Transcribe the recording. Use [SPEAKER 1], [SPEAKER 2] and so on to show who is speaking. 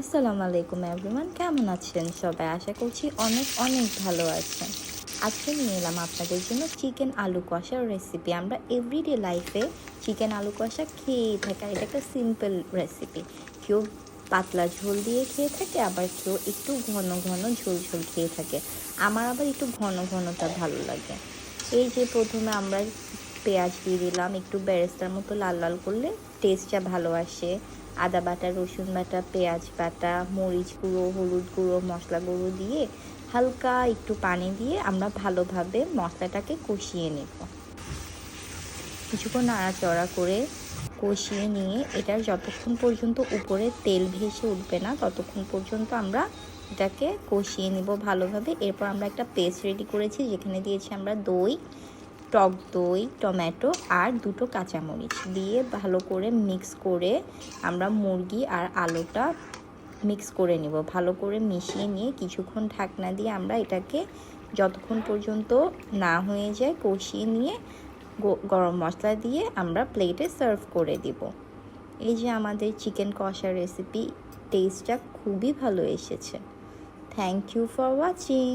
[SPEAKER 1] আসসালামু আলাইকুম এভরিওয়ান, কেমন আছেন সবাই? আশা করছি অনেক অনেক ভালো আছেন। আজকে নিয়ে এলাম আপনাদের জন্য চিকেন আলু কষার রেসিপি। আমরা এভরিডে লাইফে চিকেন আলু কষা খেয়েই থাকি। এটা একটা সিম্পল রেসিপি। কেউ পাতলা ঝোল দিয়ে খেয়ে থাকে, আবার কেউ একটু ঘন ঘন ঝোল ঝোল খেয়ে থাকে। আমার আবার একটু ঘন ঘনটা ভালো লাগে। এই যে প্রথমে আমরা পেঁয়াজ দিয়ে দিলাম, একটু বেরেস্তার মতো লাল লাল করলে টেস্টটা ভালো আসে। আদা বাটা, রসুন বাটা, পেঁয়াজ বাটা, মরিচ গুঁড়ো, হলুদ গুঁড়ো, মশলা গুঁড়ো দিয়ে হালকা একটু পানি দিয়ে আমরা ভালোভাবে মশলাটাকে কষিয়ে নেব। কিছুক্ষণ নাড়াচড়া করে কষিয়ে নিয়ে এটার যতক্ষণ পর্যন্ত উপরে তেল ভেসে উঠবে না ততক্ষণ পর্যন্ত আমরা এটাকে কষিয়ে নেব ভালোভাবে। এরপর আমরা একটা পেস্ট রেডি করেছি, যেখানে দিয়েছি আমরা দই, টক দই, টমেটো আর দুটো কাঁচামরিচ দিয়ে ভালো করে মিক্স করে আমরা মুরগি আর আলুটা মিক্স করে নিব। ভালো করে মিশিয়ে নিয়ে কিছুক্ষণ ঢাকনা দিয়ে আমরা এটাকে যতক্ষণ পর্যন্ত না হয়ে যায় কষিয়ে নিয়ে গরম মশলা দিয়ে আমরা প্লেটে সার্ভ করে দিব। এই যে আমাদের চিকেন কষা রেসিপি, টেস্টটা খুবই ভালো এসেছে। Thank you for watching.